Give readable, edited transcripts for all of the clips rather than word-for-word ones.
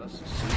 알았어.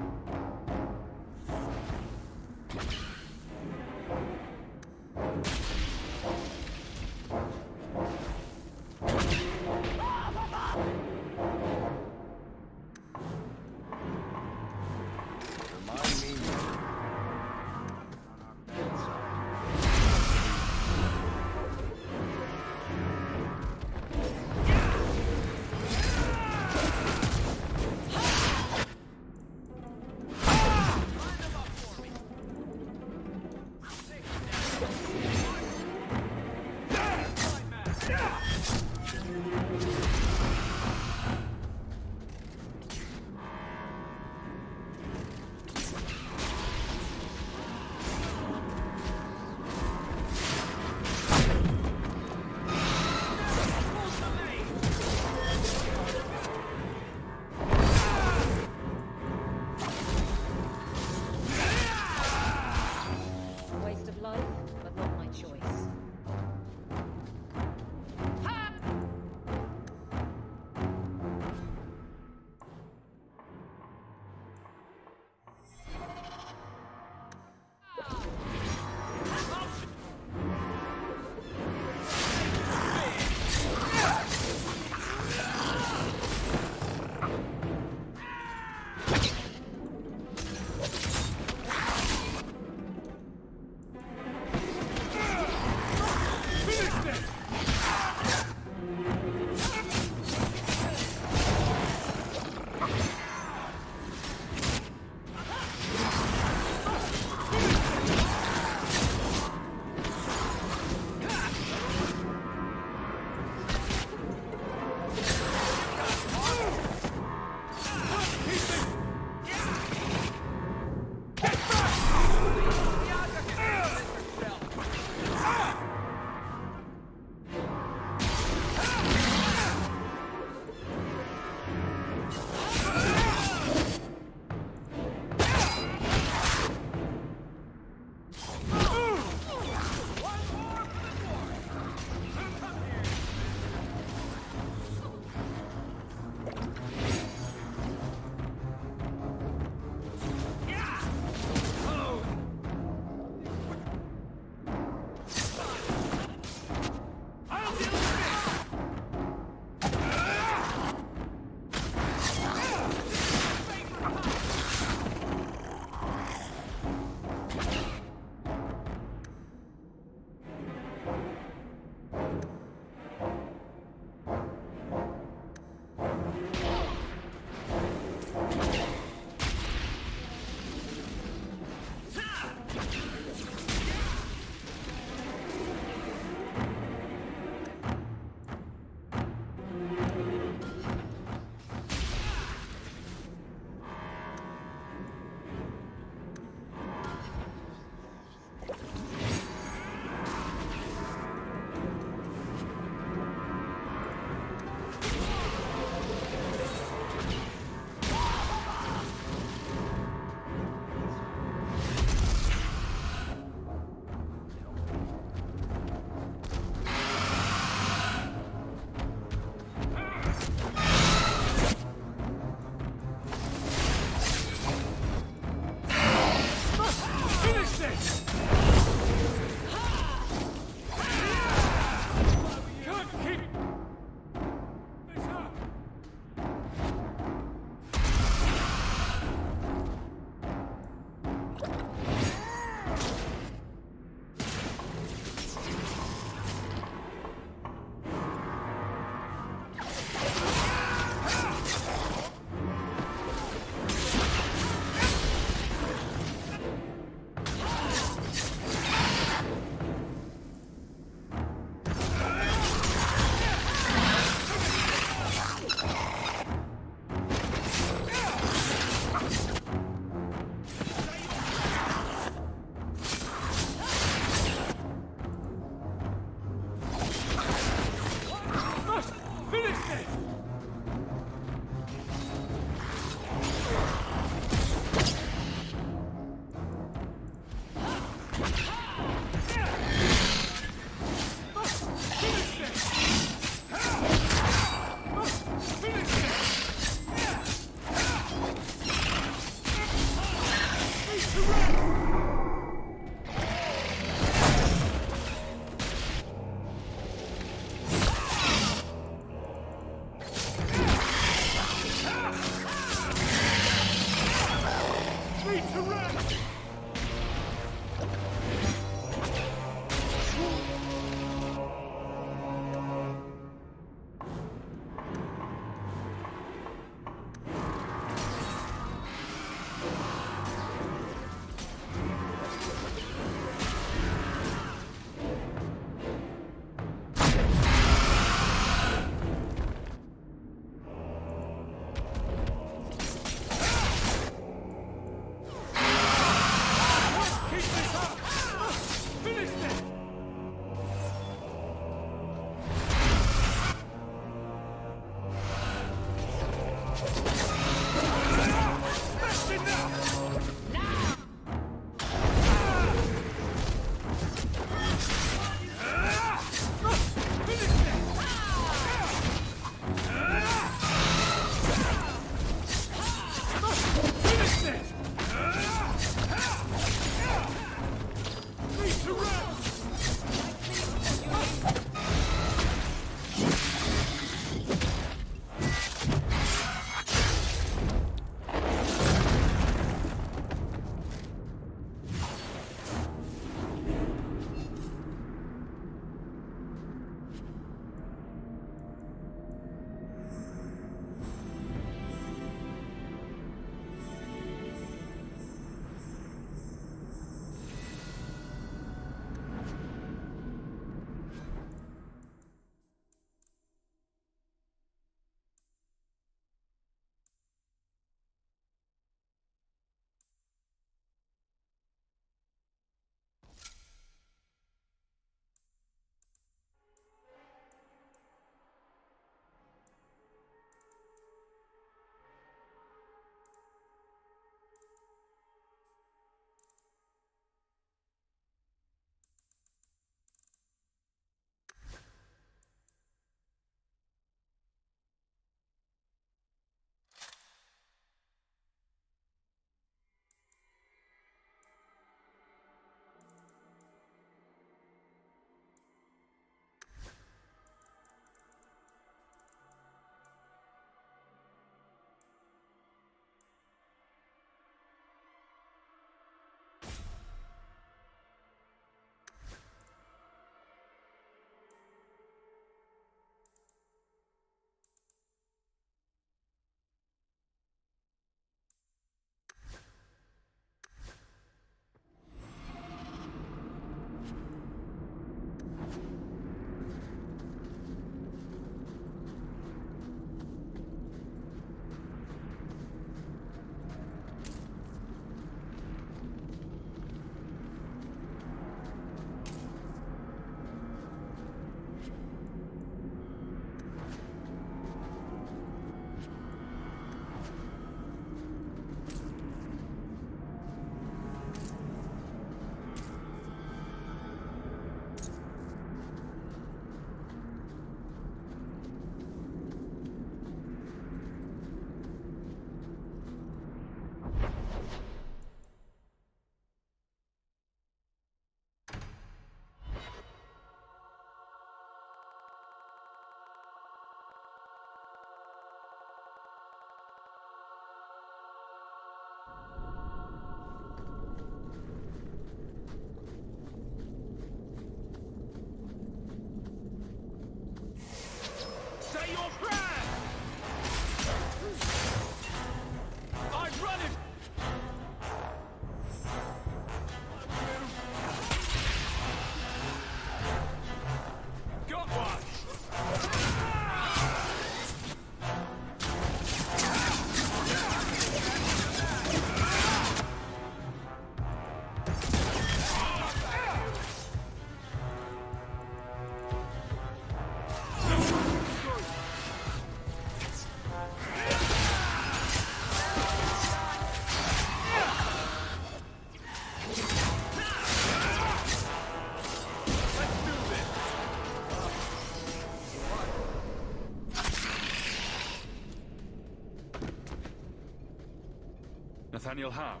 Nathaniel Howe.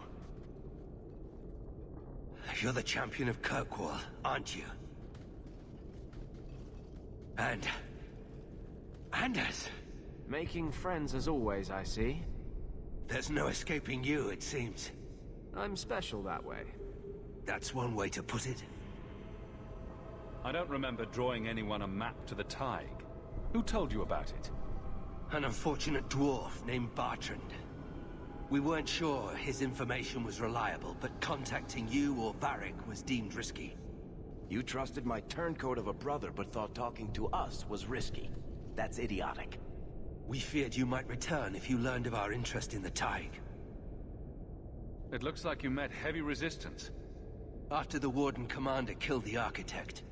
You're the champion of Kirkwall, aren't you? And us. Making friends as always, I see. There's no escaping you, it seems. I'm special that way. That's one way to put it. I don't remember drawing anyone a map to the Tig. Who told you about it? An unfortunate dwarf named Bartrand. We weren't sure his information was reliable, but contacting you or Varric was deemed risky. You trusted my turncoat of a brother, but thought talking to us was risky. That's idiotic. We feared you might return if you learned of our interest in the Tig. It looks like you met heavy resistance. After the Warden Commander killed the Architect,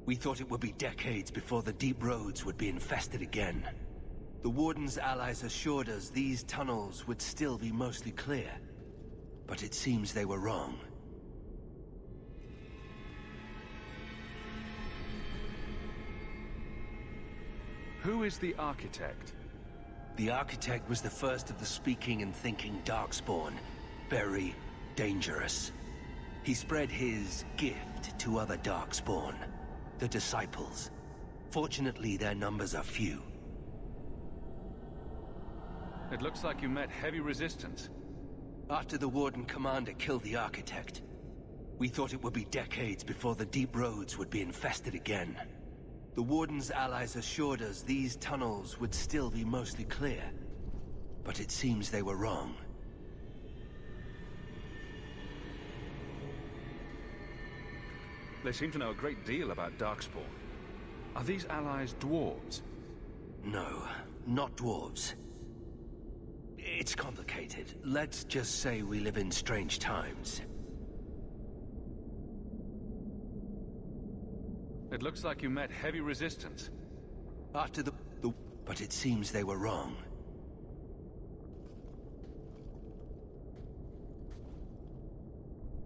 we thought it would be decades before the deep roads would be infested again. The Warden's allies assured us these tunnels would still be mostly clear, but it seems they were wrong. Who is the Architect? The Architect was the first of the speaking and thinking Darkspawn. Very dangerous. He spread his gift to other Darkspawn, the Disciples. Fortunately, their numbers are few. It looks like you met heavy resistance. After the Warden Commander killed the Architect, we thought it would be decades before the deep roads would be infested again. The Warden's allies assured us these tunnels would still be mostly clear, but it seems they were wrong. They seem to know a great deal about Darkspawn. Are these allies dwarves? No, not dwarves. It's complicated. Let's just say we live in strange times. It looks like you met heavy resistance. After but it seems they were wrong.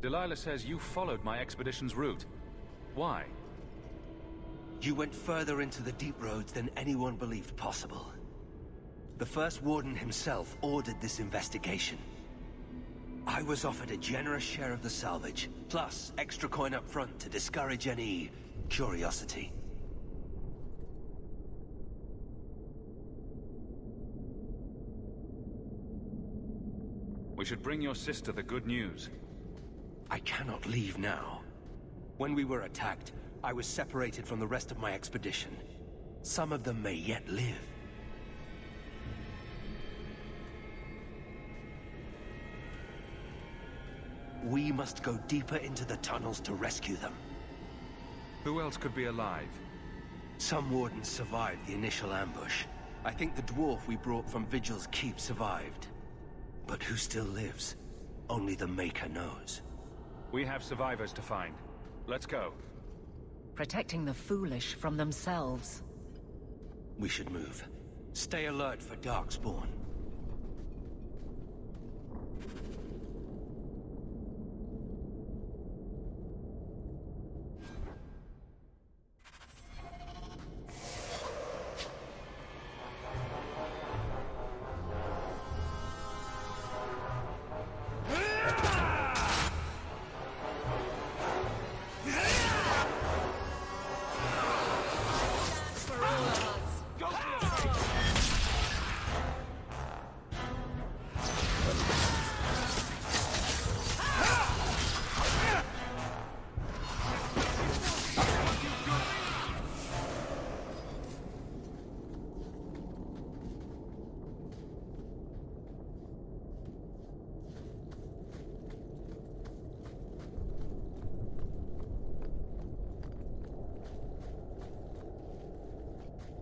Delilah says you followed my expedition's route. Why? You went further into the deep roads than anyone believed possible. The first Warden himself ordered this investigation. I was offered a generous share of the salvage, plus extra coin up front to discourage any curiosity. We should bring your sister the good news. I cannot leave now. When we were attacked, I was separated from the rest of my expedition. Some of them may yet live. We must go deeper into the tunnels to rescue them. Who else could be alive? Some Wardens survived the initial ambush. I think the dwarf we brought from Vigil's Keep survived. But who still lives? Only the Maker knows. We have survivors to find. Let's go. Protecting the foolish from themselves. We should move. Stay alert for Darkspawn.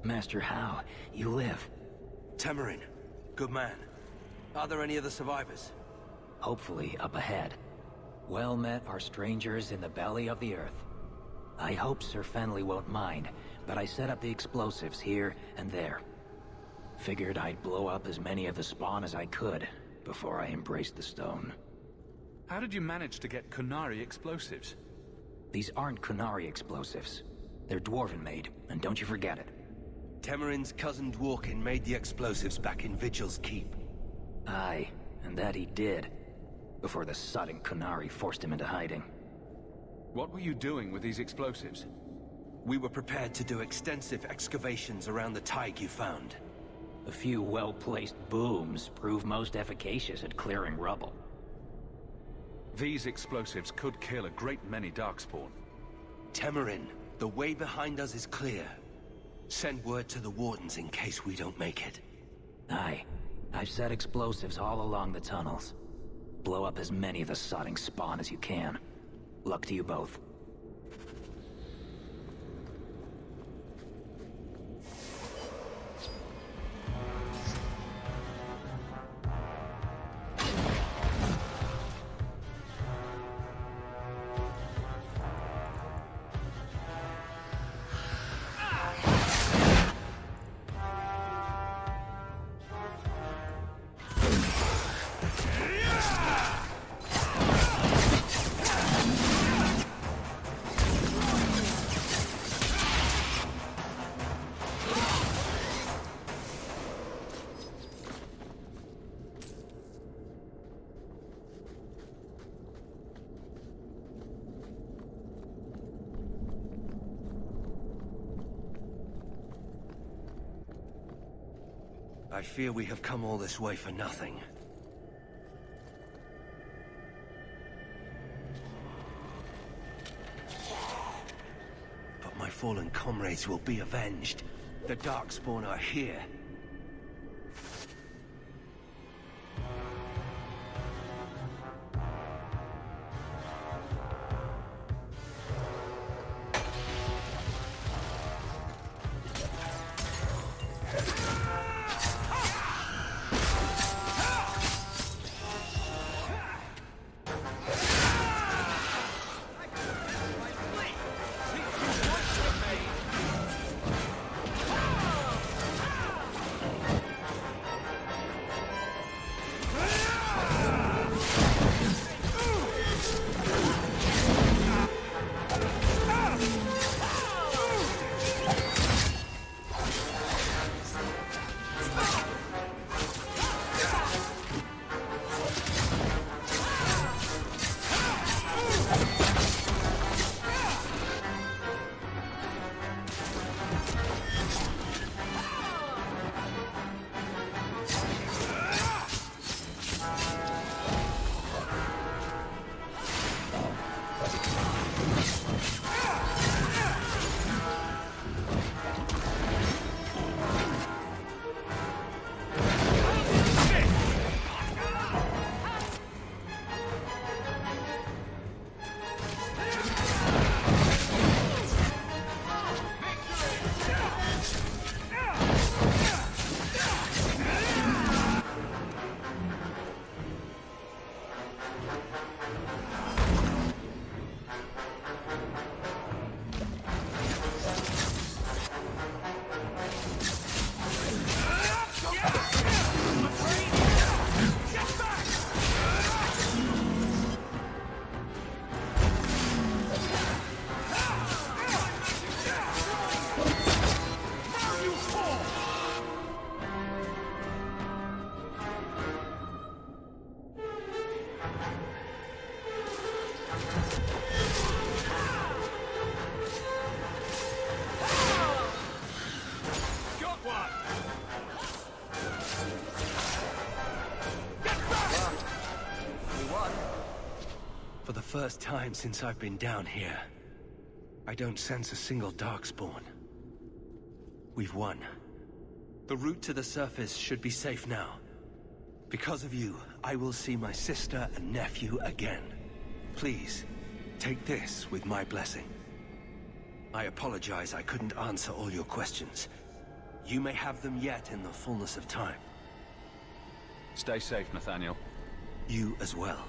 Master How, you live. Tamarin, good man. Are there any other survivors? Hopefully up ahead. Well met are strangers in the belly of the earth. I hope Sir Fenley won't mind, but I set up the explosives here and there. Figured I'd blow up as many of the spawn as I could before I embraced the stone. How did you manage to get Kunari explosives? These aren't Kunari explosives. They're Dwarven-made, and don't you forget it. Tamarin's cousin Dworkin made the explosives back in Vigil's Keep. Aye, and that he did. Before the sudden Kunari forced him into hiding. What were you doing with these explosives? We were prepared to do extensive excavations around the Tig you found. A few well-placed booms prove most efficacious at clearing rubble. These explosives could kill a great many Darkspawn. Temerin, the way behind us is clear. Send word to the Wardens in case we don't make it. Aye. I've set explosives all along the tunnels. Blow up as many of the sodding spawn as you can. Luck to you both. I fear we have come all this way for nothing. But my fallen comrades will be avenged. The Darkspawn are here. For the first time since I've been down here, I don't sense a single Darkspawn. We've won. The route to the surface should be safe now. Because of you, I will see my sister and nephew again. Please, take this with my blessing. I apologize I couldn't answer all your questions. You may have them yet in the fullness of time. Stay safe, Nathaniel. You as well.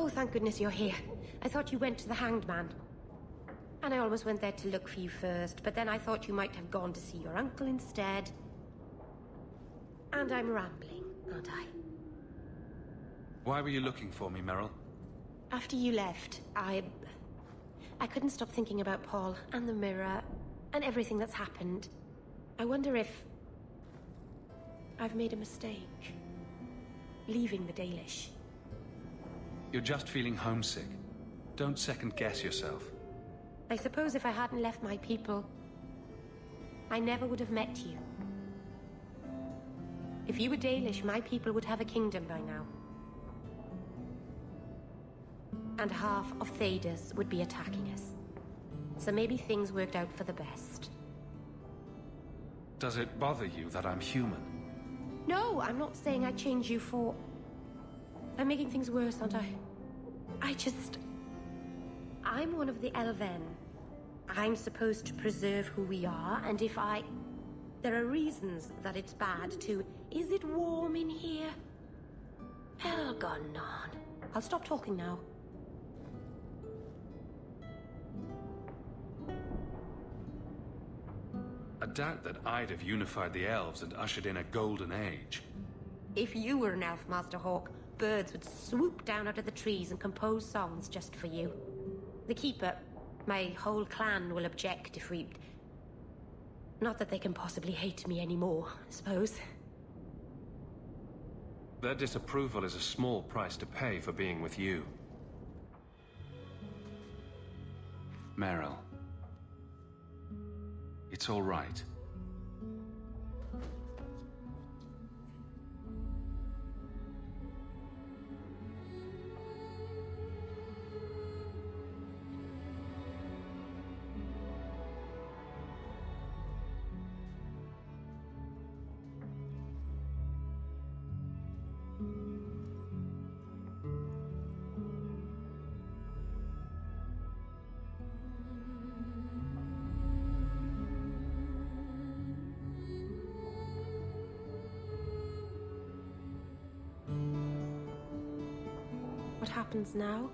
Oh, thank goodness you're here. I thought you went to the Hanged Man. And I almost went there to look for you first, but then I thought you might have gone to see your uncle instead. And I'm rambling, aren't I? Why were you looking for me, Meryl? After you left, I couldn't stop thinking about Paul and the mirror and everything that's happened. I wonder if I've made a mistake. Leaving the Dalish. You're just feeling homesick. Don't second-guess yourself. I suppose if I hadn't left my people, I never would have met you. If you were Dalish, my people would have a kingdom by now. And half of Thedas would be attacking us. So maybe things worked out for the best. Does it bother you that I'm human? No, I'm not saying I change you for... I'm making things worse, aren't I? I'm one of the Elven. I'm supposed to preserve who we are, and if I... There are reasons that it's bad to... Is it warm in here? Elgonon. I'll stop talking now. I doubt that I'd have unified the elves and ushered in a golden age. If you were an elf, Master Hawk, birds would swoop down out of the trees and compose songs just for you. The Keeper, my whole clan will object if we... Not that they can possibly hate me anymore, I suppose. Their disapproval is a small price to pay for being with you. Meryl. It's all right. What happens now?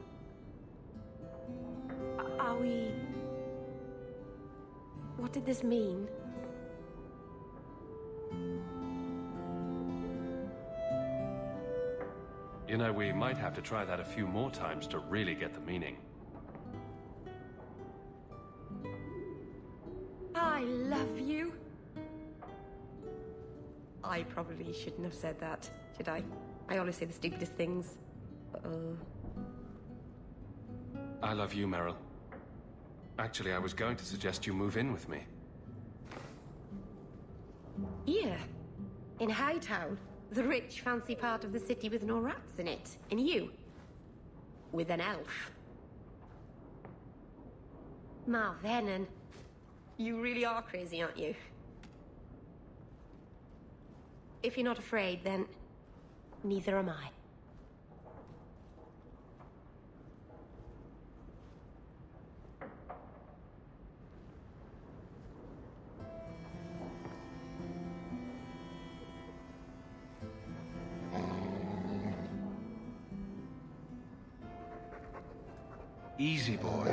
Are we... What did this mean? You know, we might have to try that a few more times to really get the meaning. I love you. I probably shouldn't have said that, should I? I always say the stupidest things. Uh-oh. I love you, Meryl. Actually, I was going to suggest you move in with me. Here, in Hightown, the rich, fancy part of the city with no rats in it. And you, with an elf. Marvenon, you really are crazy, aren't you? If you're not afraid, then neither am I. Easy, boy.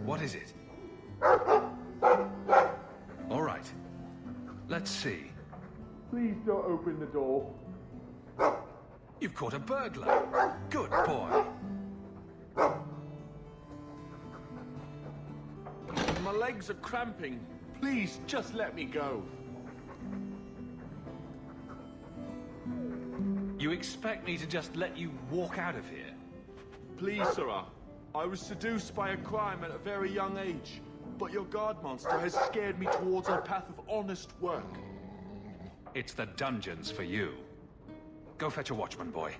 What is it? All right. Let's see. Please don't open the door. You've caught a burglar. Good boy. My legs are cramping. Please, just let me go. You expect me to just let you walk out of here? Please, sirrah. I was seduced by a crime at a very young age, but your guard monster has scared me towards a path of honest work. It's the dungeons for you. Go fetch a watchman, boy.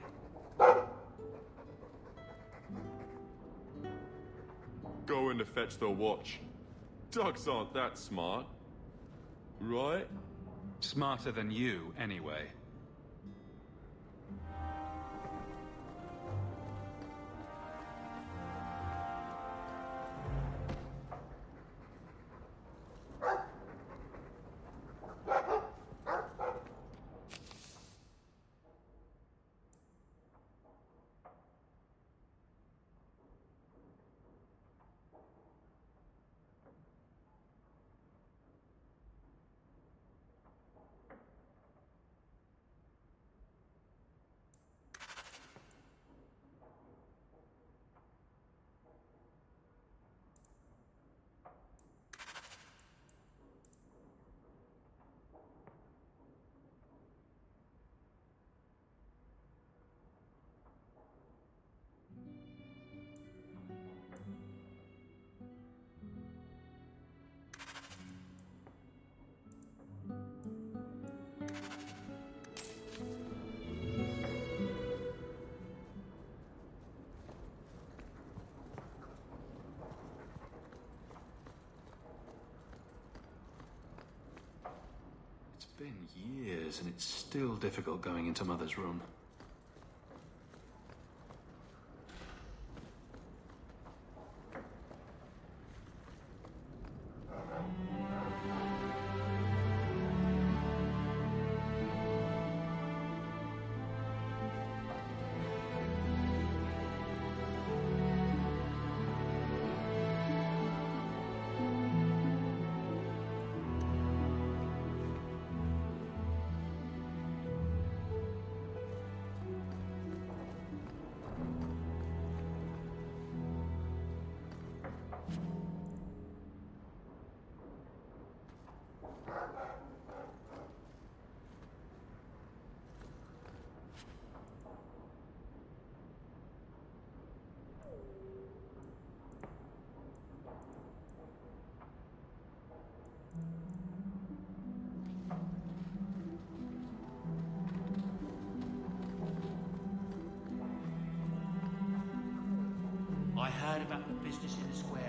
Going to fetch the watch. Dogs aren't that smart. Right? Smarter than you, anyway. been years, and it's still difficult going into Mother's room. I heard about the business in the squares.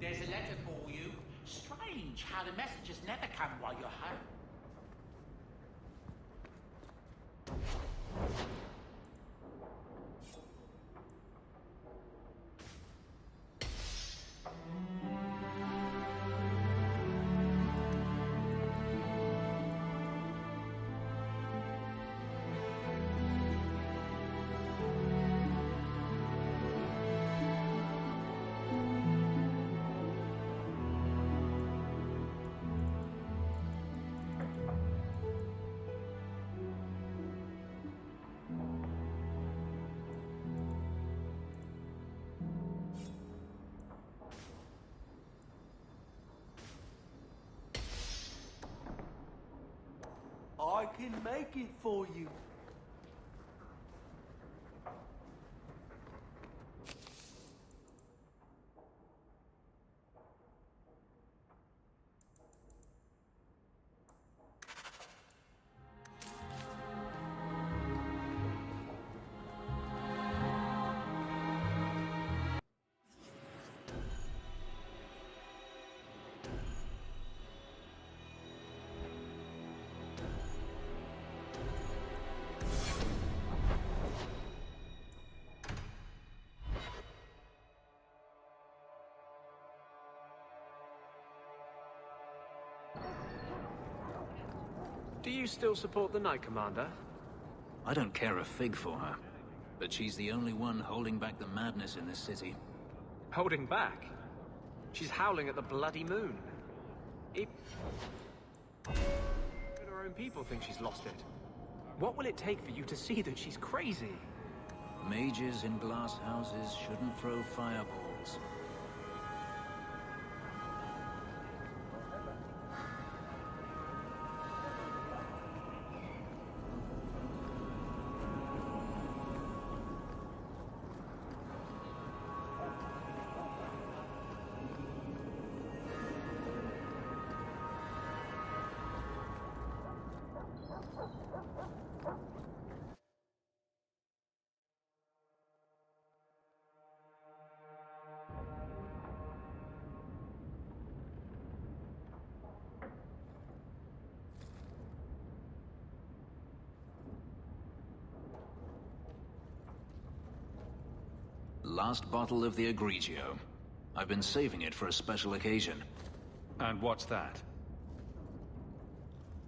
There's a letter for you. Strange how the messages never come while you're home. I can make it for you. Do you still support the Knight Commander? I don't care a fig for her, but she's the only one holding back the madness in this city. Holding back? She's howling at the bloody moon. Even her own people think she's lost it. What will it take for you to see that she's crazy? Mages in glass houses shouldn't throw fireballs. Last bottle of the Egregio. I've been saving it for a special occasion. And what's that?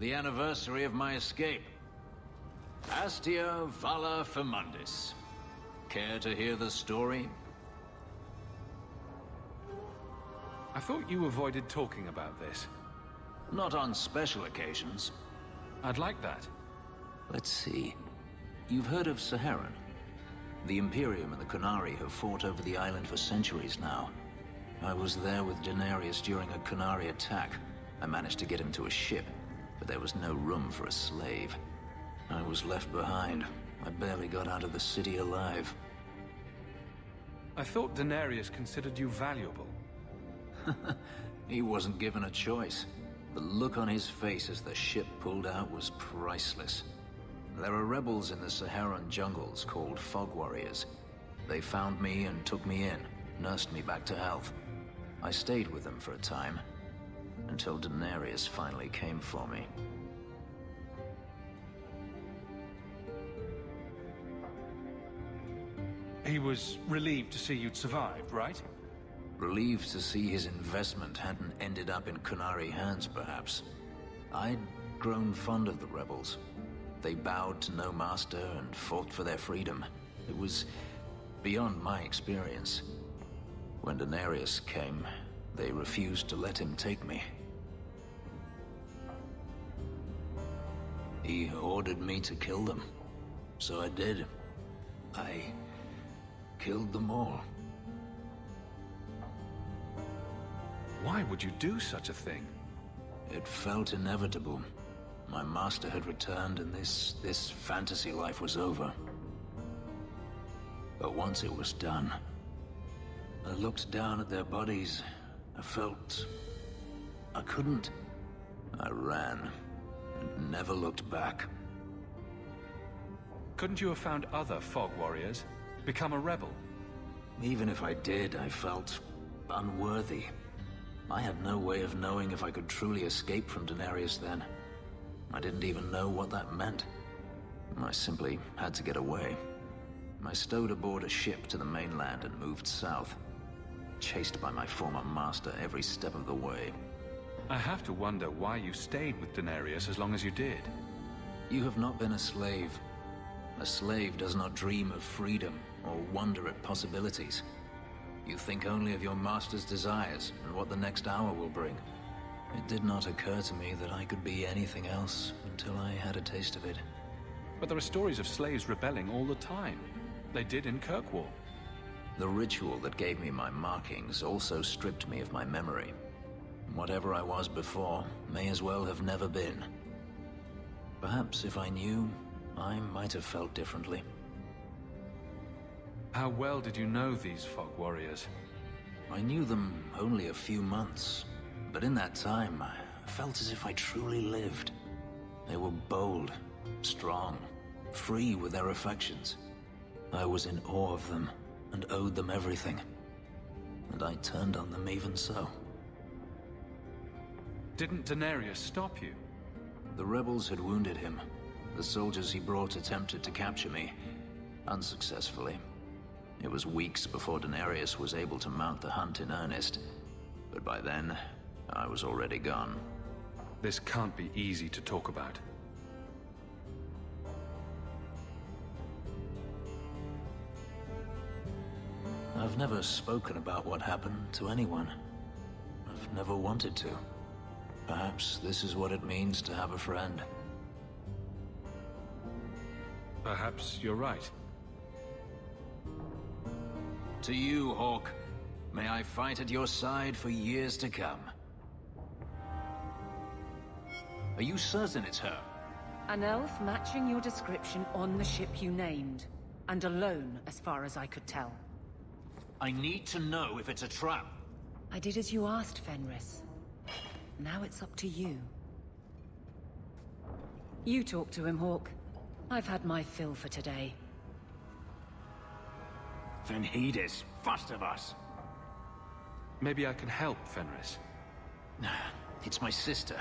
The anniversary of my escape. Astia Vala Firmundis. Care to hear the story? I thought you avoided talking about this. Not on special occasions. I'd like that. Let's see. You've heard of Saharan? The Imperium and the Qunari have fought over the island for centuries now. I was there with Daenerys during a Qunari attack. I managed to get him to a ship, but there was no room for a slave. I was left behind. I barely got out of the city alive. I thought Daenerys considered you valuable. He wasn't given a choice. The look on his face as the ship pulled out was priceless. There are rebels in the Saharan jungles called Fog Warriors. They found me and took me in, nursed me back to health. I stayed with them for a time, until Daenerys finally came for me. He was relieved to see you'd survived, right? Relieved to see his investment hadn't ended up in Qunari hands, perhaps. I'd grown fond of the rebels. They bowed to no master and fought for their freedom. It was beyond my experience. When Daenerys came, they refused to let him take me. He ordered me to kill them. So I did. I killed them all. Why would you do such a thing? It felt inevitable. My master had returned and this fantasy life was over. But once it was done, I looked down at their bodies. I felt I couldn't. I ran and never looked back. Couldn't you have found other Fog Warriors? Become a rebel? Even if I did, I felt unworthy. I had no way of knowing if I could truly escape from Daenerys then. I didn't even know what that meant. I simply had to get away. I stowed aboard a ship to the mainland and moved south, chased by my former master every step of the way. I have to wonder why you stayed with Daenerys as long as you did. You have not been a slave. A slave does not dream of freedom or wonder at possibilities. You think only of your master's desires and what the next hour will bring. It did not occur to me that I could be anything else until I had a taste of it. But there are stories of slaves rebelling all the time. They did in Kirkwall. The ritual that gave me my markings also stripped me of my memory. Whatever I was before may as well have never been. Perhaps if I knew, I might have felt differently. How well did you know these Fog Warriors? I knew them only a few months, but in that time, I felt as if I truly lived. They were bold, strong, free with their affections. I was in awe of them and owed them everything. And I turned on them even so. Didn't Daenerys stop you? The rebels had wounded him. The soldiers he brought attempted to capture me, unsuccessfully. It was weeks before Daenerys was able to mount the hunt in earnest, but by then, I was already gone. This can't be easy to talk about. I've never spoken about what happened to anyone. I've never wanted to. Perhaps this is what it means to have a friend. Perhaps you're right. To you, Hawk. May I fight at your side for years to come. Are you certain it's her? An elf matching your description on the ship you named. And alone, as far as I could tell. I need to know if it's a trap. I did as you asked, Fenris. Now it's up to you. You talk to him, Hawk. I've had my fill for today. Then heed us, first of us. Maybe I can help, Fenris. It's my sister.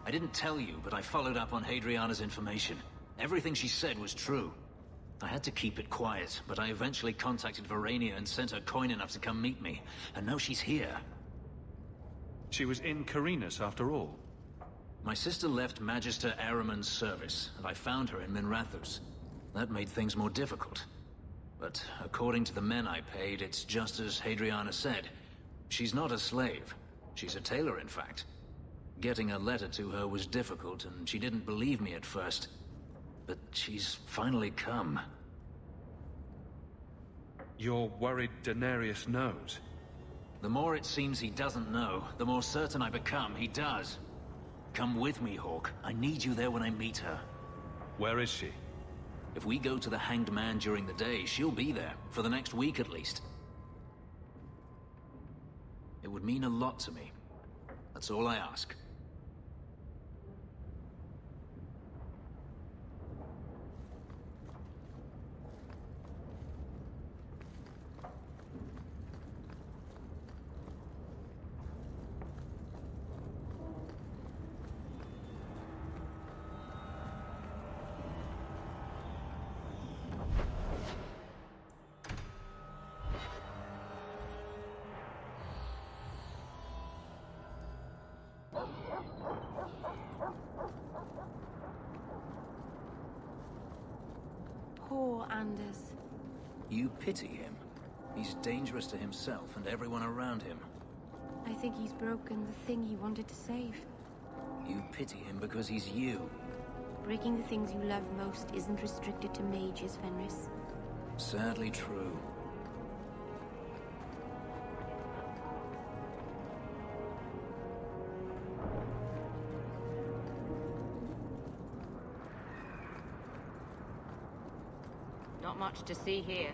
I didn't tell you, but I followed up on Hadriana's information. Everything she said was true. I had to keep it quiet, but I eventually contacted Verania and sent her coin enough to come meet me. And now she's here. She was in Carinus after all. My sister left Magister Ahriman's service, and I found her in Minrathous. That made things more difficult. But according to the men I paid, it's just as Hadriana said. She's not a slave. She's a tailor, in fact. Getting a letter to her was difficult, and she didn't believe me at first. But she's finally come. You're worried Daenerys knows? The more it seems he doesn't know, the more certain I become he does. Come with me, Hawk. I need you there when I meet her. Where is she? If we go to the Hanged Man during the day, she'll be there, for the next week at least. It would mean a lot to me. That's all I ask. Poor Anders. You pity him. He's dangerous to himself and everyone around him. I think he's broken the thing he wanted to save. You pity him because he's you. Breaking the things you love most isn't restricted to mages, Fenris. Sadly true. Not much to see here.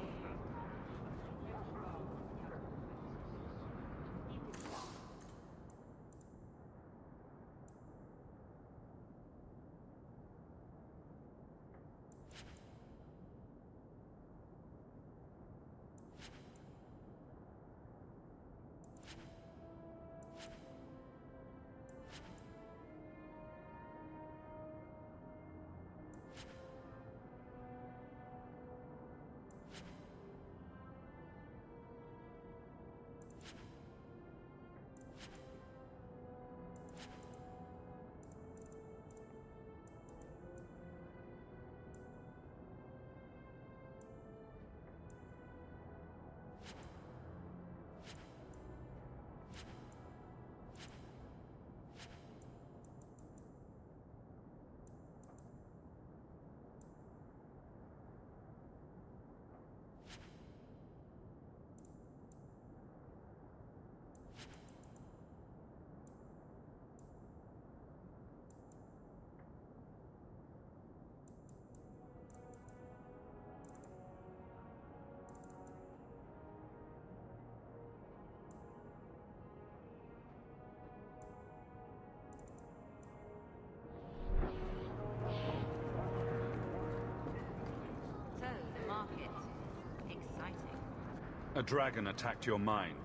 A dragon attacked your mine.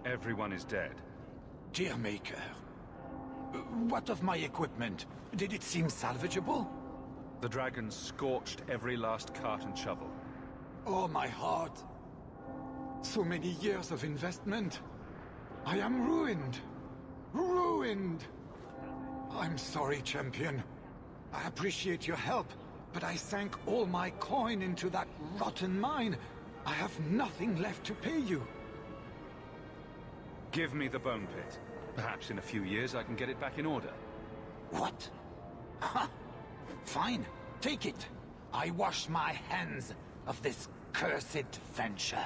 Everyone is dead. Dear Maker, what of my equipment? Did it seem salvageable? The dragon scorched every last cart and shovel. Oh, my heart. So many years of investment. I am ruined. Ruined! I'm sorry, champion. I appreciate your help, but I sank all my coin into that rotten mine. I have nothing left to pay you. Give me the bone pit. Perhaps in a few years I can get it back in order. What? Ha! Fine, take it. I wash my hands of this cursed venture.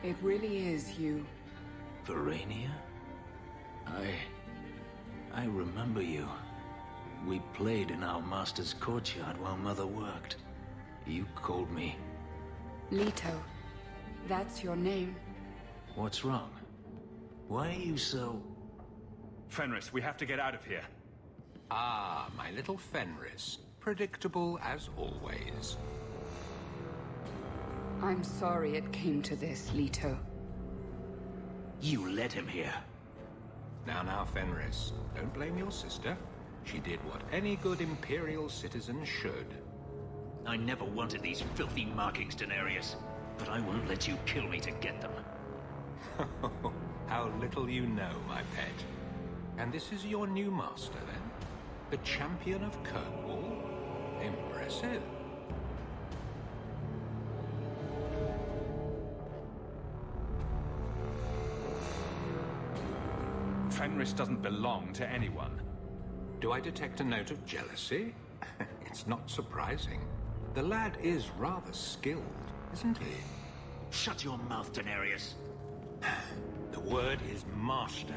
It really is, Hugh. Verania? I remember you. We played in our master's courtyard while Mother worked. You called me. Leto. That's your name. What's wrong? Why are you so... Fenris, we have to get out of here. Ah, my little Fenris. predictable as always. I'm sorry it came to this, Leto. You led him here. Now, Fenris, don't blame your sister. She did what any good Imperial citizen should. I never wanted these filthy markings, Daenerys. But I won't let you kill me to get them. How little you know, my pet. And this is your new master, then? The champion of Kirkwall? Impressive. Fenris doesn't belong to anyone. Do I detect a note of jealousy? It's not surprising. The lad is rather skilled, isn't he? Shut your mouth, Daenerys. The word is master.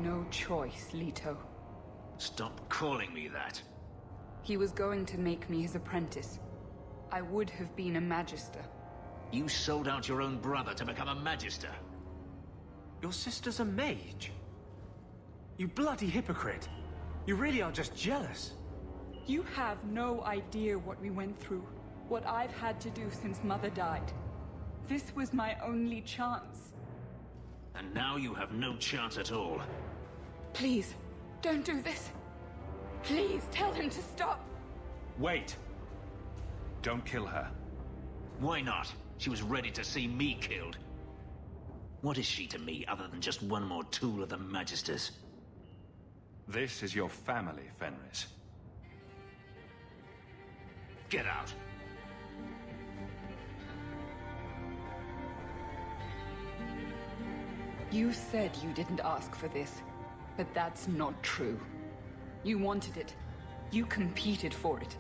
No choice, Leto. Stop calling me that. He was going to make me his apprentice. I would have been a magister. You sold out your own brother to become a magister. Your sister's a mage? You bloody hypocrite. You really are just jealous. You have no idea what we went through. What I've had to do since Mother died. This was my only chance. And now you have no chance at all. Please, don't do this. Please, tell him to stop. Wait. Don't kill her. Why not? She was ready to see me killed. What is she to me other than just one more tool of the Magisters? This is your family, Fenris. Get out. You said you didn't ask for this, but that's not true. You wanted it. You competed for it.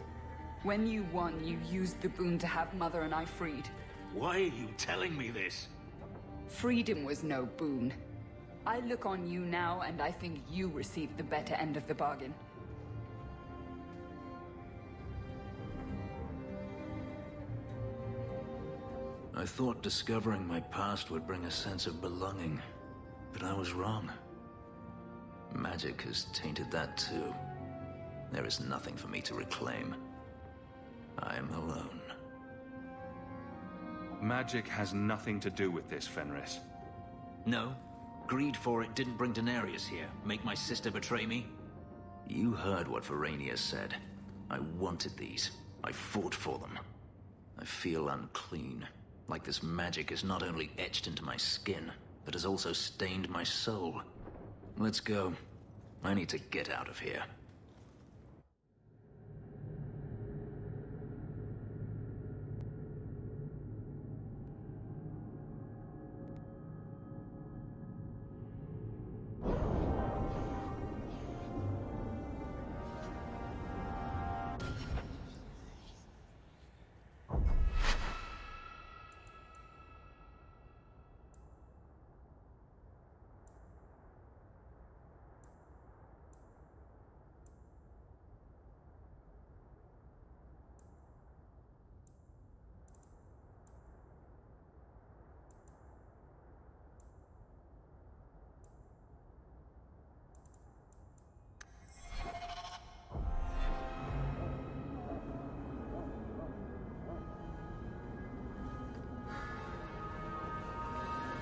When you won, you used the boon to have Mother and I freed. Why are you telling me this? Freedom was no boon. I look on you now, and I think you received the better end of the bargain. I thought discovering my past would bring a sense of belonging, but I was wrong. Magic has tainted that too. There is nothing for me to reclaim. I am alone. Magic has nothing to do with this, Fenris. No. Greed for it didn't bring Daenerys here. Make my sister betray me? You heard what Varania said. I wanted these. I fought for them. I feel unclean. Like this magic is not only etched into my skin, but has also stained my soul. Let's go. I need to get out of here.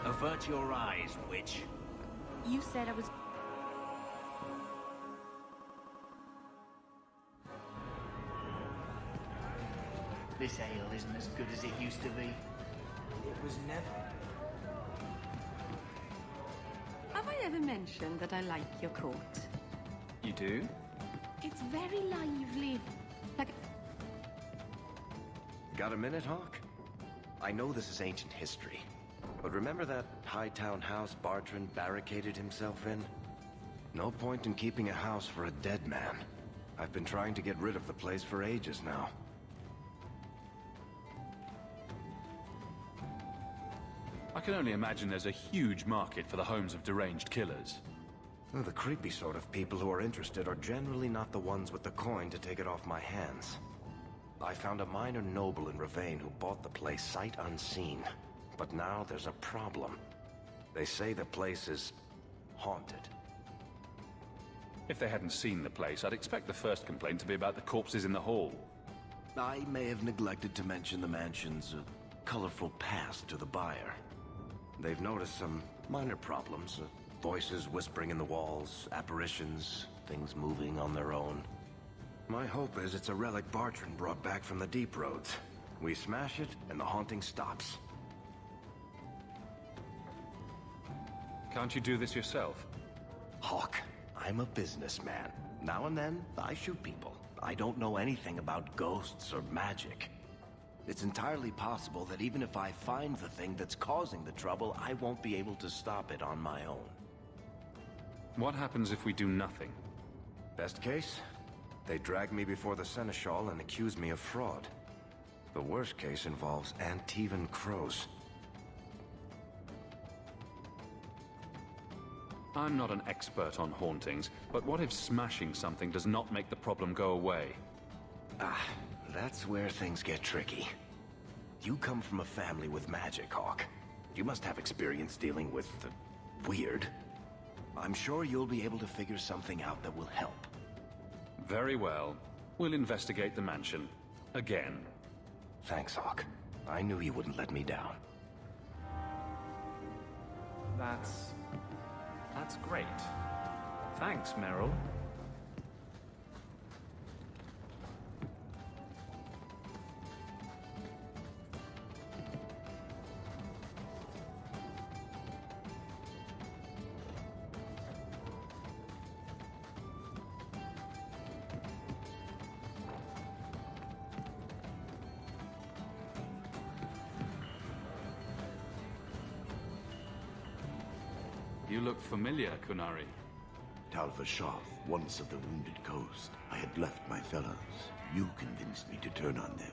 Avert your eyes, witch. You said I was... This ale isn't as good as it used to be. It was never. Have I ever mentioned that I like your coat? You do? It's very lively. Like... Got a minute, Hawk? I know this is ancient history, but remember that Hightown house Bartrand barricaded himself in? No point in keeping a house for a dead man. I've been trying to get rid of the place for ages now. I can only imagine there's a huge market for the homes of deranged killers. Well, the creepy sort of people who are interested are generally not the ones with the coin to take it off my hands. I found a minor noble in Ravane who bought the place sight unseen. But now there's a problem. They say the place is haunted. If they hadn't seen the place, I'd expect the first complaint to be about the corpses in the hall. I may have neglected to mention the mansion's colorful past to the buyer. They've noticed some minor problems. Voices whispering in the walls, apparitions, things moving on their own. My hope is it's a relic Bartrand brought back from the Deep Roads. We smash it, and the haunting stops. Can't you do this yourself? Hawk, I'm a businessman. Now and then, I shoot people. I don't know anything about ghosts or magic. It's entirely possible that even if I find the thing that's causing the trouble, I won't be able to stop it on my own. What happens if we do nothing? Best case, they drag me before the Seneschal and accuse me of fraud. The worst case involves Antivan crows. I'm not an expert on hauntings, but what if smashing something does not make the problem go away? That's where things get tricky. You come from a family with magic, Hawk. You must have experience dealing with the weird. I'm sure you'll be able to figure something out that will help. Very well. We'll investigate the mansion. Again. Thanks, Hawk. I knew you wouldn't let me down. That's great. Thanks, Meryl. You look familiar, Kunari. Tal Vashath, once of the Wounded Coast. I had left my fellows. You convinced me to turn on them.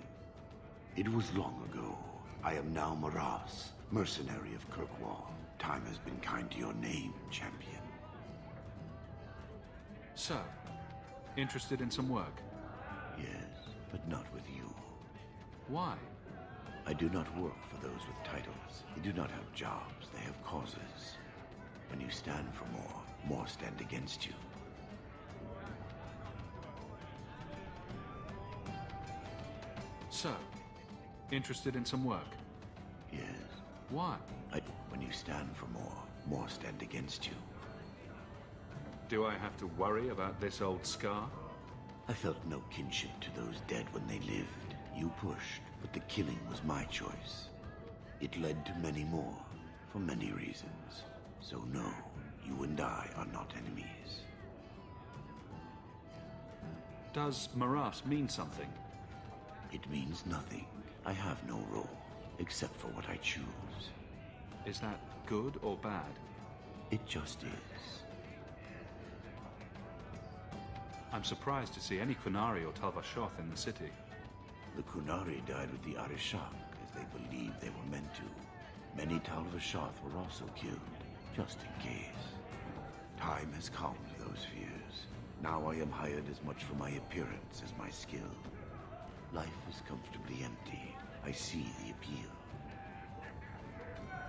It was long ago. I am now Maras, mercenary of Kirkwall. Time has been kind to your name, champion. So, interested in some work? Yes, but not with you. Why? I do not work for those with titles. They do not have jobs, they have causes. When you stand for more stand against you. So, interested in some work? Yes. Why? When you stand for more stand against you. Do I have to worry about this old scar? I felt no kinship to those dead when they lived. You pushed, but the killing was my choice. It led to many more, for many reasons. So no, you and I are not enemies. Does Maras mean something? It means nothing. I have no role, except for what I choose. Is that good or bad? It just is. I'm surprised to see any Kunari or Talvashoth in the city. The Kunari died with the Arishak, as they believed they were meant to. Many Talvashoth were also killed, just in case. Time has calmed those fears. Now I am hired as much for my appearance as my skill. Life is comfortably empty. I see the appeal.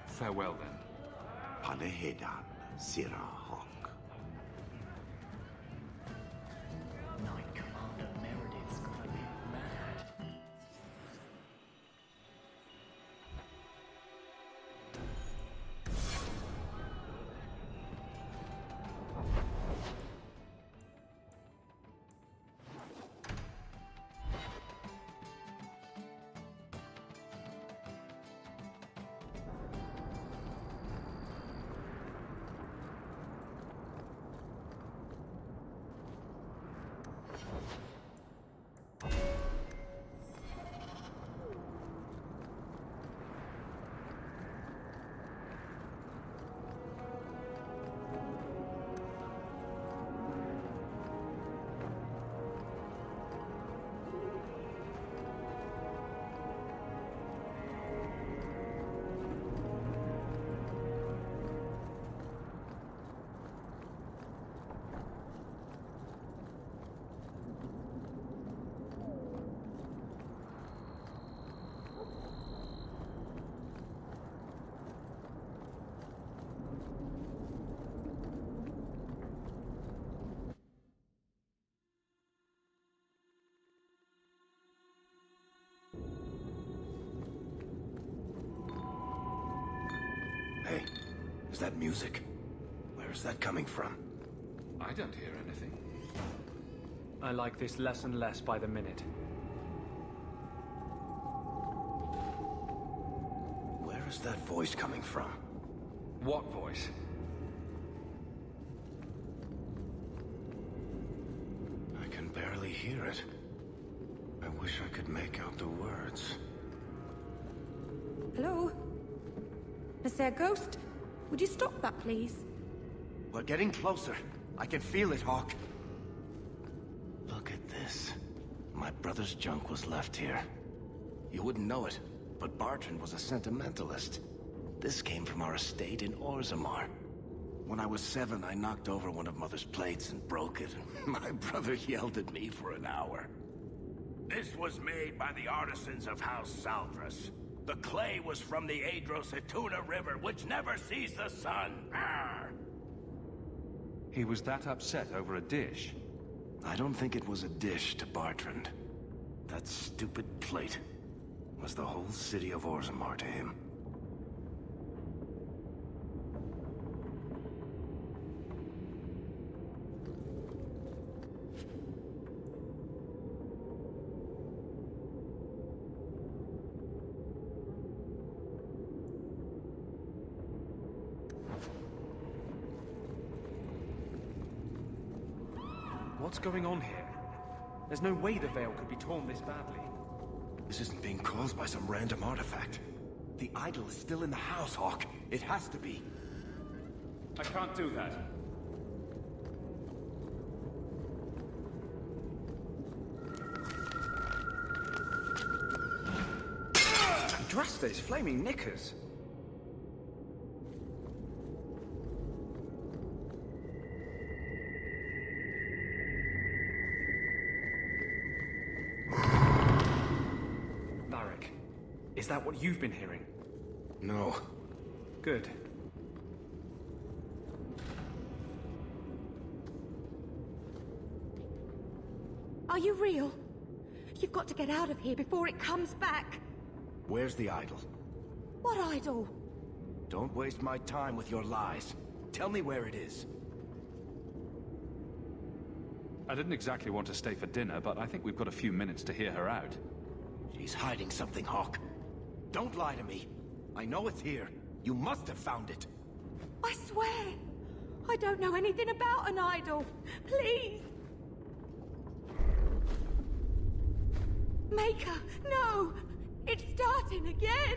Farewell, then. Panehedan, Sira Hawk. Knight Commander Meredith's gonna be mad. Hey, is that music? Where is that coming from? I don't hear anything. I like this less and less by the minute. Where is that voice coming from? What voice? I can barely hear it. I wish I could make out the words. Hello? Is there a ghost? Would you stop that, please? We're getting closer. I can feel it, Hawk. Look at this. My brother's junk was left here. You wouldn't know it, but Bartrand was a sentimentalist. This came from our estate in Orzammar. When I was 7, I knocked over one of Mother's plates and broke it. My brother yelled at me for an hour. This was made by the artisans of House Saldras. The clay was from the Adro-Setuna River, which never sees the sun. Arr! He was that upset over a dish? I don't think it was a dish to Bartrand. That stupid plate was the whole city of Orzammar to him. What's going on here? There's no way the veil could be torn this badly. This isn't being caused by some random artifact. The idol is still in the house, Hawk. It has to be. I can't do that. Drast these flaming knickers. Varric, is that what you've been hearing? No. Good. Are you real? You've got to get out of here before it comes back. Where's the idol? What idol? Don't waste my time with your lies. Tell me where it is. I didn't exactly want to stay for dinner, but I think we've got a few minutes to hear her out. She's hiding something, Hawk. Don't lie to me. I know it's here. You must have found it. I swear. I don't know anything about an idol. Please. Maker, no! It's starting again!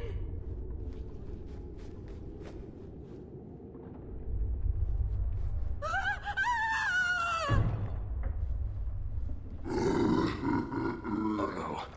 Uh-oh.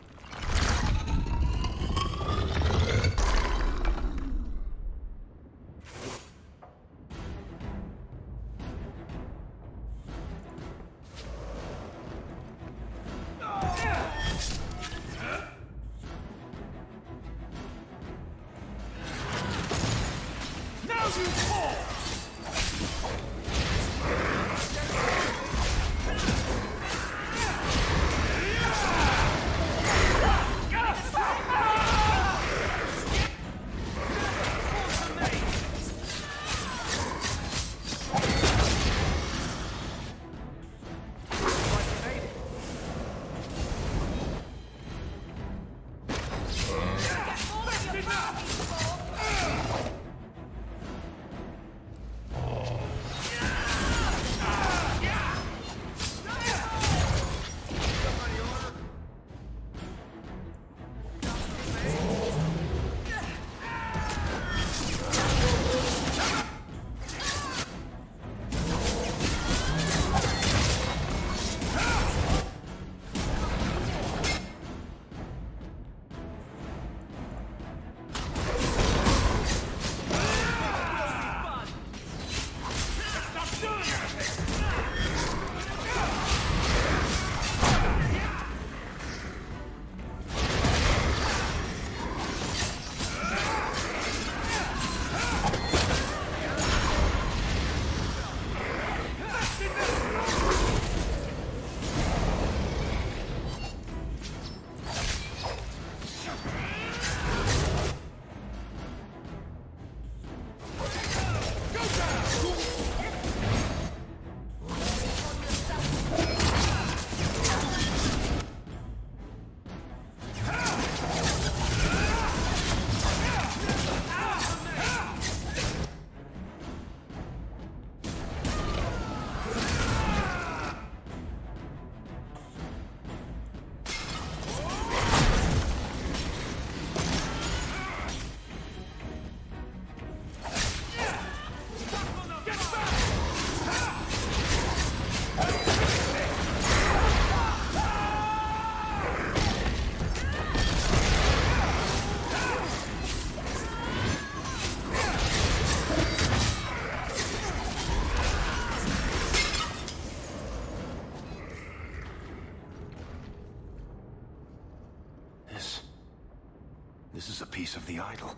This is a piece of the idol.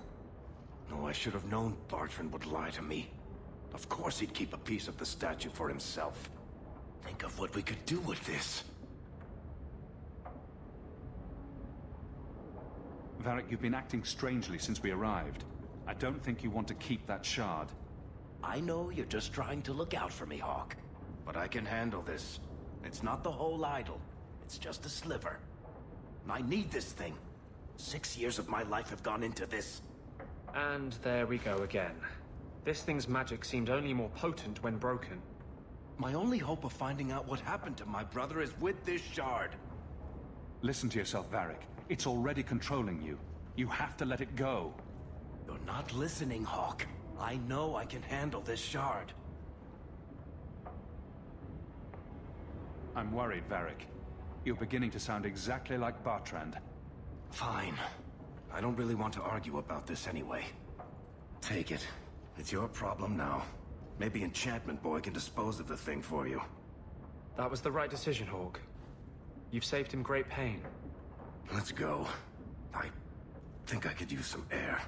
No, I should have known Bartrand would lie to me. Of course he'd keep a piece of the statue for himself. Think of what we could do with this. Varric, you've been acting strangely since we arrived. I don't think you want to keep that shard. I know you're just trying to look out for me, Hawk. But I can handle this. It's not the whole idol. It's just a sliver. I need this thing. 6 years of my life have gone into this. And there we go again. This thing's magic seemed only more potent when broken. My only hope of finding out what happened to my brother is with this shard. Listen to yourself, Varric. It's already controlling you. You have to let it go. You're not listening, Hawk. I know I can handle this shard. I'm worried, Varric. You're beginning to sound exactly like Bartrand. Fine. I don't really want to argue about this anyway. Take it. It's your problem now. Maybe Enchantment Boy can dispose of the thing for you. That was the right decision, Hawk. You've saved him great pain. Let's go. I think I could use some air.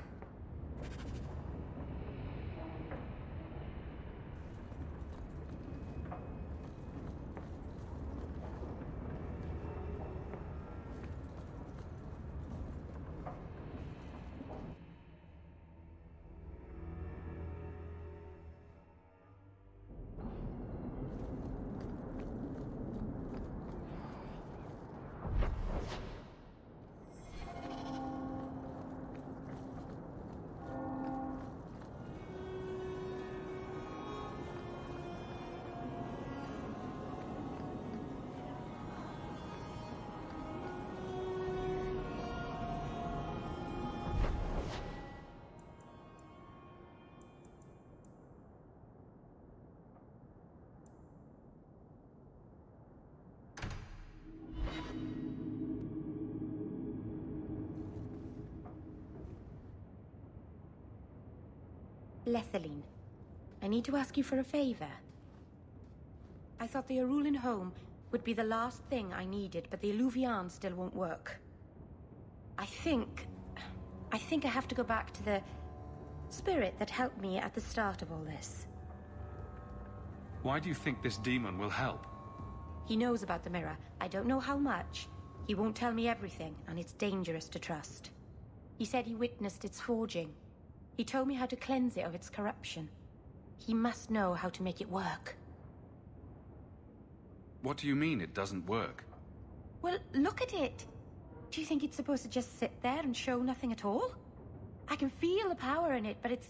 Lethaline, I need to ask you for a favor. I thought the Arulin home would be the last thing I needed, but the Illuvian still won't work. I think I have to go back to the spirit that helped me at the start of all this. Why do you think this demon will help? He knows about the mirror. I don't know how much. He won't tell me everything, and it's dangerous to trust. He said he witnessed its forging. He told me how to cleanse it of its corruption. He must know how to make it work. What do you mean it doesn't work? Well, look at it. Do you think it's supposed to just sit there and show nothing at all? I can feel the power in it, but it's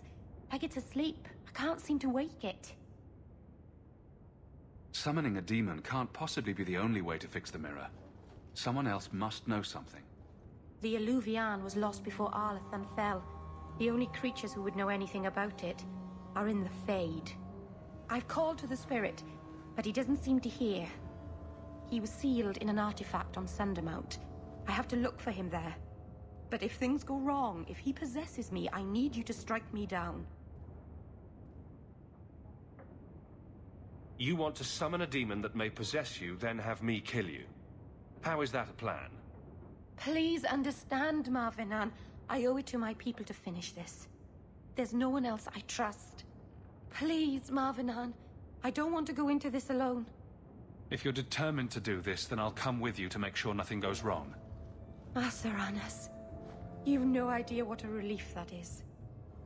like it's asleep. I can't seem to wake it. Summoning a demon can't possibly be the only way to fix the mirror. Someone else must know something. The Illuvian was lost before Arlathan fell. The only creatures who would know anything about it are in the Fade. I've called to the spirit, but he doesn't seem to hear. He was sealed in an artifact on Sundermount. I have to look for him there. But if things go wrong, if he possesses me, I need you to strike me down. You want to summon a demon that may possess you, then have me kill you. How is that a plan? Please understand, Marvinan. I owe it to my people to finish this. There's no one else I trust. Please, Marvinan. I don't want to go into this alone. If you're determined to do this, then I'll come with you to make sure nothing goes wrong. Asaranas, you've no idea what a relief that is.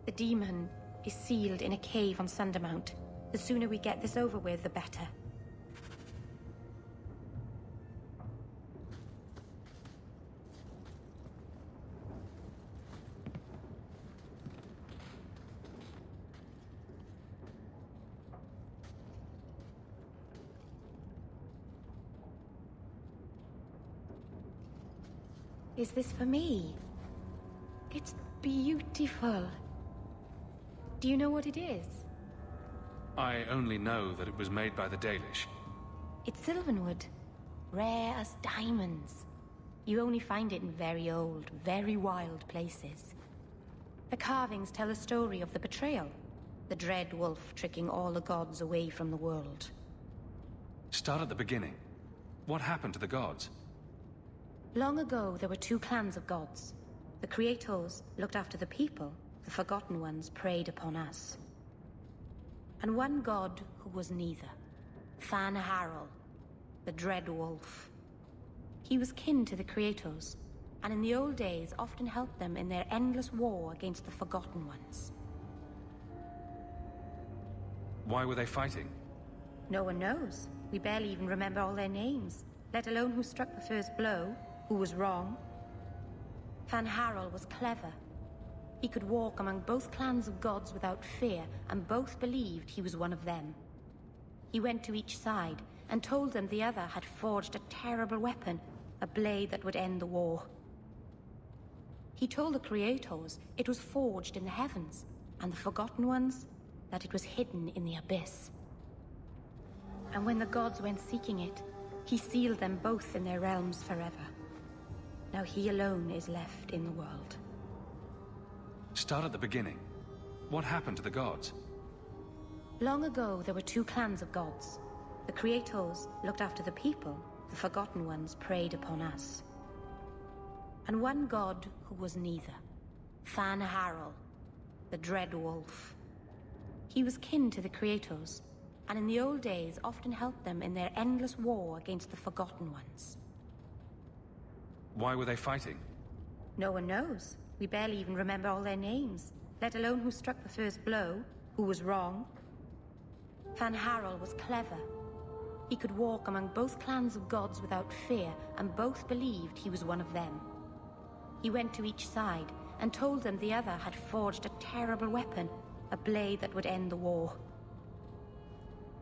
The demon is sealed in a cave on Sundermount. The sooner we get this over with, the better. Is this for me? It's beautiful. Do you know what it is? I only know that it was made by the Dalish. It's Sylvanwood. Rare as diamonds. You only find it in very old, very wild places. The carvings tell a story of the betrayal. The dread wolf tricking all the gods away from the world. Start at the beginning. What happened to the gods? Long ago, there were two clans of gods. The Creators looked after the people. The Forgotten Ones preyed upon us. And one god who was neither. Fan Harel, the Dread Wolf. He was kin to the Creators, and in the old days often helped them in their endless war against the Forgotten Ones. Why were they fighting? No one knows. We barely even remember all their names, let alone who struck the first blow, who was wrong. Fan Harel was clever. He could walk among both clans of gods without fear, and both believed he was one of them. He went to each side and told them the other had forged a terrible weapon, a blade that would end the war. He told the Creators it was forged in the heavens, and the Forgotten Ones that it was hidden in the abyss. And when the gods went seeking it, he sealed them both in their realms forever. Now he alone is left in the world. Start at the beginning. What happened to the gods? Long ago, there were two clans of gods. The Creators looked after the people, the Forgotten Ones preyed upon us. And one god who was neither. Fan Harel, the Dread Wolf. He was kin to the Creators, and in the old days often helped them in their endless war against the Forgotten Ones. Why were they fighting? No one knows. We barely even remember all their names, let alone who struck the first blow, who was wrong. Fan Harel was clever. He could walk among both clans of gods without fear, and both believed he was one of them. He went to each side and told them the other had forged a terrible weapon, a blade that would end the war.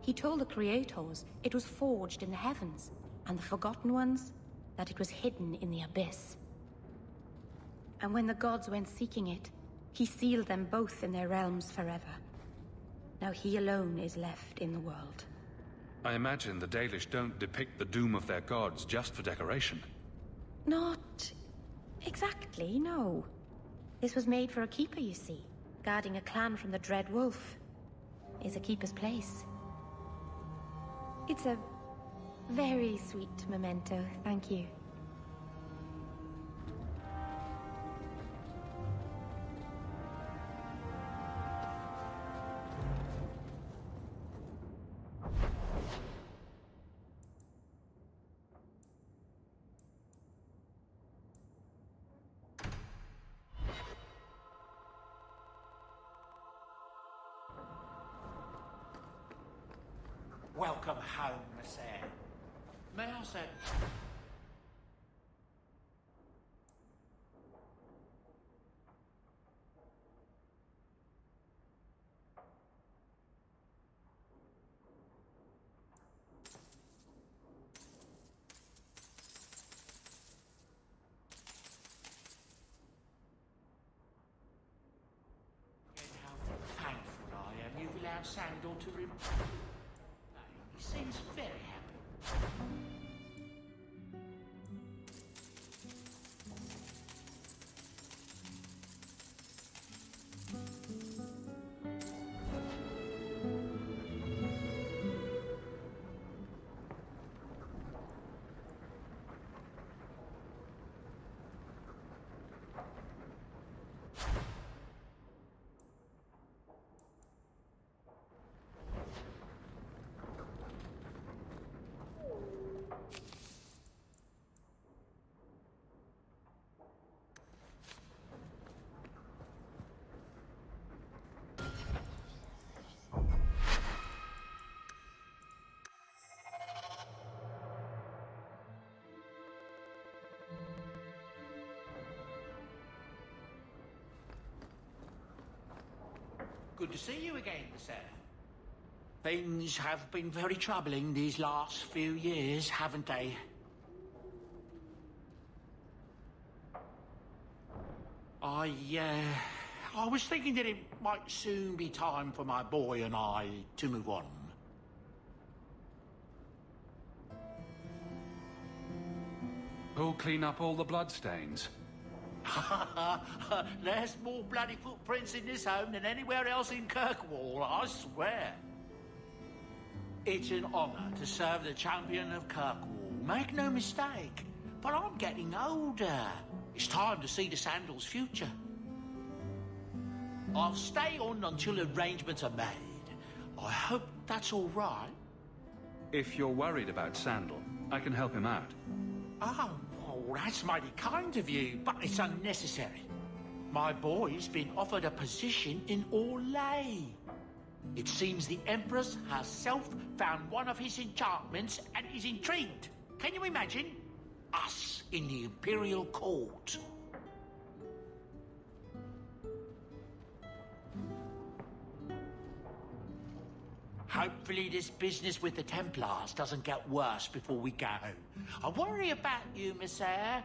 He told the Creators it was forged in the heavens, and the Forgotten Ones that it was hidden in the abyss. And when the gods went seeking it, he sealed them both in their realms forever. Now he alone is left in the world. I imagine the Dalish don't depict the doom of their gods just for decoration. Not exactly, no. This was made for a keeper, you see. Guarding a clan from the Dread Wolf is a keeper's place. It's a very sweet memento, thank you. Welcome home, Mixail. May I say... How thankful I am you've allowed Sandal to He seems very happy. Good to see you again, Mixail. Things have been very troubling these last few years, haven't they? I was thinking that it might soon be time for my boy and I to move on. Who'll clean up all the bloodstains? There's more bloody footprints in this home than anywhere else in Kirkwall, I swear. It's an honor to serve the champion of Kirkwall, make no mistake. But I'm getting older. It's time to see the Sandal's future. I'll stay on until arrangements are made. I hope that's all right. If you're worried about Sandal, I can help him out. Oh, well, that's mighty kind of you, but it's unnecessary. My boy's been offered a position in Orlais. It seems the Empress herself found one of his enchantments and is intrigued. Can you imagine? Us in the Imperial Court. Hopefully this business with the Templars doesn't get worse before we go. I worry about you, Mixail.